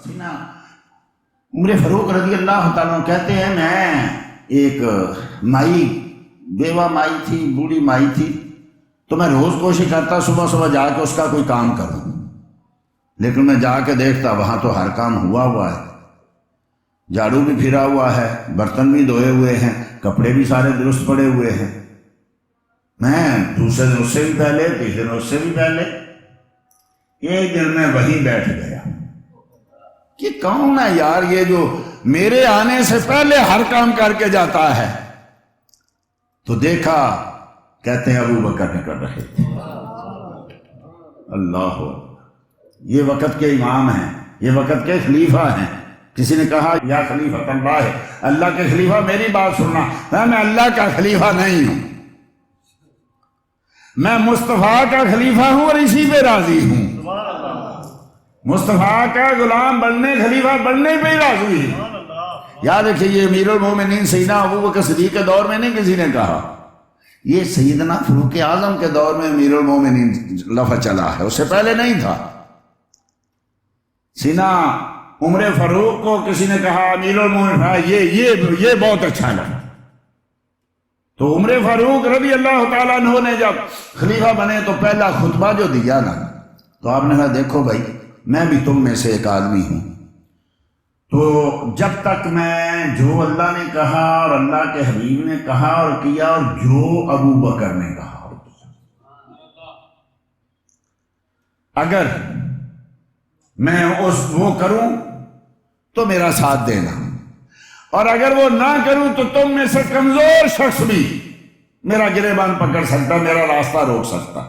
سینا عمر فاروق رضی اللہ تعالیٰ کہتے ہیں میں ایک مائی بیوہ مائی تھی، بوڑھی مائی تھی، تو میں روز کوشش کرتا صبح صبح جا کے اس کا کوئی کام کروں، لیکن میں جا کے دیکھتا وہاں تو ہر کام ہوا ہے، جھاڑو بھی پھرا ہوا ہے، برتن بھی دھوئے ہوئے ہیں، کپڑے بھی سارے درست پڑے ہوئے ہیں۔ میں دوسرے دن اس سے بھی پہلے، تیسرے دن اس سے بھی پہلے، ایک دن میں وہیں بیٹھ گیا کہ کون ہے یار یہ جو میرے آنے سے پہلے ہر کام کر کے جاتا ہے؟ تو دیکھا، کہتے ہیں ابو بکر نے کر رہے تھے۔ اللہ، یہ وقت کے امام ہیں، یہ وقت کے خلیفہ ہیں۔ کسی نے کہا یا خلیفہ اللہ ہے، اللہ کے خلیفہ میری بات سننا، میں اللہ کا خلیفہ نہیں ہوں، میں مصطفیٰ کا خلیفہ ہوں اور اسی پہ راضی ہوں۔ مصطفیٰ کا غلام بننے، خلیفہ بننے پہ ہی راضی ہے۔ یاد رکھیے یہ امیر المومنین سیدنا ابو بکر صدیق کے دور میں نہیں کسی نے کہا، یہ سیدنا فاروق اعظم کے دور میں امیر المومنین لفظ چلا ہے، اس سے پہلے نہیں تھا۔ سیدنا عمر فاروق کو کسی نے کہا امیر المومنین، یہ بہت اچھا لگا۔ تو عمر فاروق رضی اللہ تعالیٰ عنہ نے جب خلیفہ بنے تو پہلا خطبہ جو دیا نا، تو آپ نے کہا دیکھو بھائی میں بھی تم میں سے ایک آدمی ہوں، تو جب تک میں جو اللہ نے کہا اور اللہ کے حبیب نے کہا اور کیا اور جو ابو بکر نے کہا اور کیا، اگر میں وہ کروں تو میرا ساتھ دینا، اور اگر وہ نہ کروں تو تم میں سے کمزور شخص بھی میرا گریبان پکڑ سکتا، میرا راستہ روک سکتا۔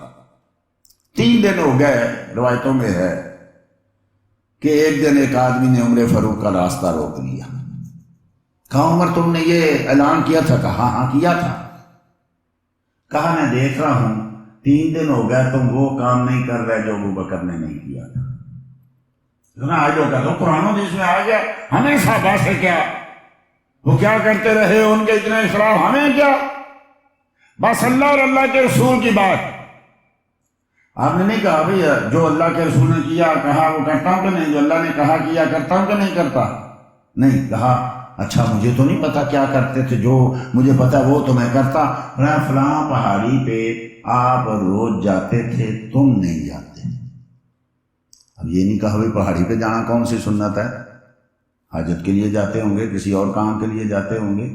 3 دن ہو گئے، روایتوں میں ہے کہ ایک دن ایک آدمی نے عمر فاروق کا راستہ روک لیا۔ کہا عمر تم نے یہ اعلان کیا تھا؟ کہا ہاں کیا تھا۔ کہا میں دیکھ رہا ہوں 3 دن ہو گئے تم وہ کام نہیں کر رہے جو ابو بکر نے نہیں کیا تھا۔ آج وہ کہتا ہوں قرآن و حدیث میں آ گیا، ہمیں صحابہ سے کیا، وہ کیا کرتے رہے ان کے اتنے خلاف، ہمیں کیا، بس اللہ اور اللہ کے رسول کی بات۔ آپ نے نہیں کہا بھئی جو اللہ کے رسول نے کیا کہا وہ کرتا ہوں کہ نہیں، جو اللہ نے کہا کیا کرتا ہوں کہ نہیں کرتا؟ نہیں کہا اچھا مجھے تو نہیں پتا کیا کرتے تھے، جو مجھے پتا وہ تو میں کرتا۔ فلاں پہاڑی پہ آپ روز جاتے تھے، تم نہیں جاتے۔ اب یہ نہیں کہا بھئی پہاڑی پہ جانا کون سی سنت ہے، حاجت کے لیے جاتے ہوں گے، کسی اور کام کے لیے جاتے ہوں گے۔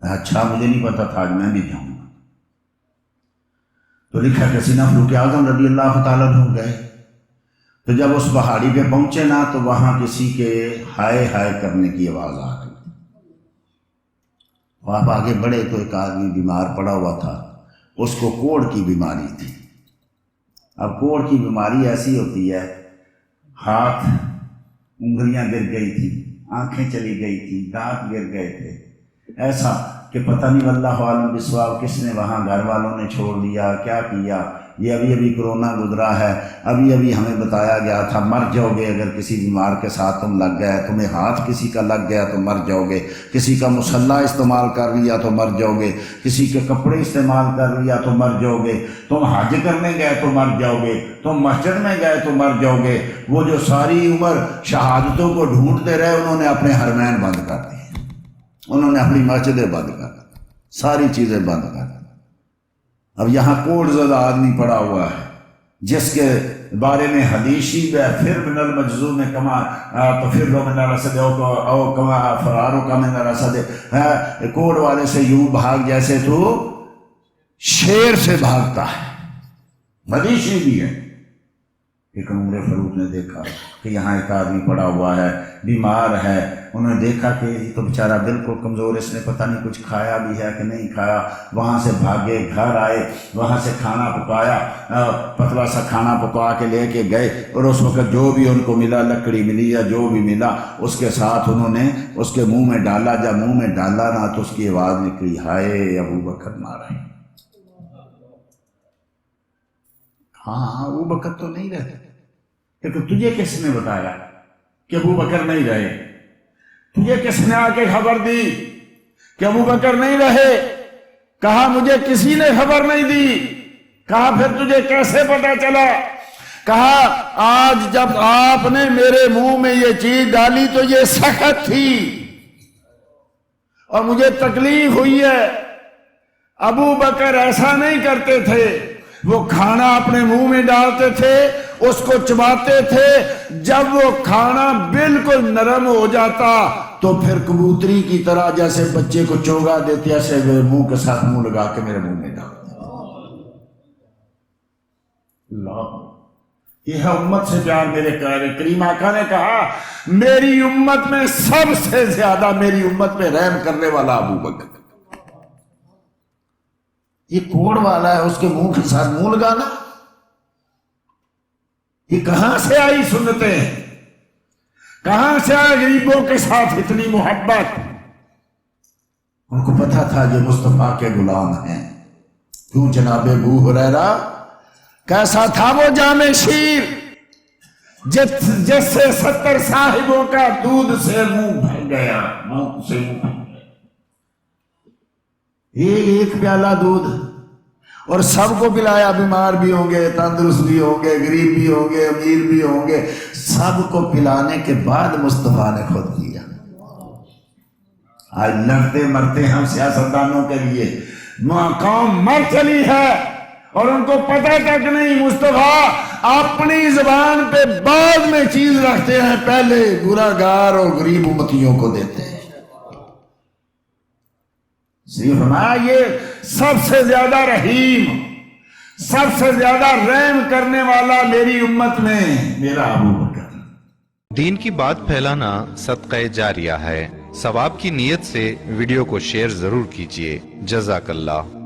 اچھا مجھے نہیں پتا تھا، آج میں بھی جاؤں گا۔ تو لکھا کہ سیدنا فاروق اعظم رضی اللہ تعالیٰ عنہ گئے، تو جب اس پہاڑی پہ پہنچے نا تو وہاں کسی کے ہائے ہائے کرنے کی آواز آ گئی۔ آپ آگے بڑھے تو ایک آدمی بیمار پڑا ہوا تھا، اس کو کوڑ کی بیماری تھی۔ اب کوڑ کی بیماری ایسی ہوتی ہے، ہاتھ انگلیاں گر گئی تھی، آنکھیں چلی گئی تھی، دانت گر گئے تھے، ایسا کہ پتہ نہیں واللہ عالم بالصواب کس نے وہاں گھر والوں نے چھوڑ دیا، کیا کیا۔ یہ ابھی کرونا گزرا ہے، ابھی ہمیں بتایا گیا تھا مر جاؤ گے اگر کسی بیمار کے ساتھ تم لگ گئے، تمہیں ہاتھ کسی کا لگ گیا تو مر جاؤ گے، کسی کا مسلح استعمال کر لیا تو مر جاؤ گے، کسی کے کپڑے استعمال کر لیا تو مر جاؤ گے، تم حج کرنے گئے تو مر جاؤ گے، تم مسجد میں گئے تو مر جاؤ گے۔ وہ جو ساری عمر شہادتوں کو ڈھونڈتے رہے انہوں نے اپنے حرمین بند کر دیے، انہوں نے اپنی مسجدیں بند کر دی، ساری چیزیں بند کر دی۔ اب یہاں کوڑ زدہ آدمی پڑا ہوا ہے جس کے بارے میں حدیثی ہے پھر من المجذوم کما تفر من الاسد او کما فرارو کا من الاسد، کوڑ والے سے یوں بھاگ جیسے تو شیر سے بھاگتا ہے، حدیثی بھی ہے۔ لیکن عمر فاروق نے دیکھا کہ یہاں ایک آدمی پڑا ہوا ہے، بیمار ہے، انہوں نے دیکھا کہ یہ تو بیچارہ بالکل کمزور، اس نے پتہ نہیں کچھ کھایا بھی ہے کہ نہیں کھایا۔ وہاں سے بھاگے، گھر آئے، وہاں سے کھانا پکایا، پتلا سا کھانا پکا کے لے کے گئے، اور اس وقت جو بھی ان کو ملا، لکڑی ملی یا جو بھی ملا، اس کے ساتھ انہوں نے اس کے منہ میں ڈالا۔ جب منہ میں ڈالا نا تو اس کی آواز نکلی، ہائے ابو بکر مارا۔ ہاں ابو بکر تو نہیں رہے، لیکن تجھے کس نے بتایا کہ ابو بکر نہیں رہے؟ تجھے کس نے آ کے خبر دی کہ ابو بکر نہیں رہے؟ کہا مجھے کسی نے خبر نہیں دی۔ کہا پھر تجھے کیسے پتا چلا؟ کہا آج جب آپ نے میرے منہ میں یہ چیز ڈالی تو یہ سخت تھی اور مجھے تکلیف ہوئی ہے۔ ابو بکر ایسا نہیں کرتے تھے، وہ کھانا اپنے منہ میں ڈالتے تھے، اس کو چباتے تھے، جب وہ کھانا بالکل نرم ہو جاتا تو پھر کبوتری کی طرح جیسے بچے کو چوگا دیتے ایسے میرے منہ کے ساتھ منہ لگا کے میرے منہ میں ڈالتے۔ اللہ، یہ ہے امت سے پیار۔ میرے کریم آقا نے کہا میری امت میں سب سے زیادہ میری امت میں رحم کرنے والا ابو بکر۔ یہ کوڑ والا ہے، اس کے منہ کے ساتھ منہ لگانا، یہ کہاں سے آئی سنتیں؟ کہاں سے آئی غریبوں کے ساتھ اتنی محبت؟ ان کو پتا تھا یہ مصطفیٰ کے غلام ہیں۔ کیوں جناب ابو ہریرہ کیسا تھا وہ جامع شیر جس سے 70 صاحبوں کا دودھ سے منہ بھر گیا، منہ سے منہ بھر گیا۔ ایک پیالہ دودھ اور سب کو پلایا، بیمار بھی ہوں گے، تندرست بھی ہوں گے، غریب بھی ہوں گے، امیر بھی ہوں گے، سب کو پلانے کے بعد مصطفیٰ نے خود کیا۔ آج لڑتے مرتے ہم سیاستدانوں کے لیے، قوم مر چلی ہے اور ان کو پتہ تک نہیں۔ مصطفیٰ اپنی زبان پہ بعد میں چیز رکھتے ہیں، پہلے گناہگار اور غریب امتیوں کو دیتے ہیں۔ فرمایا یہ سب سے زیادہ رحیم، سب سے زیادہ رحم کرنے والا میری امت میں میرا ابو بکر۔ دین کی بات پھیلانا صدقہ جاریہ ہے۔ ثواب کی نیت سے ویڈیو کو شیئر ضرور کیجیے۔ جزاک اللہ۔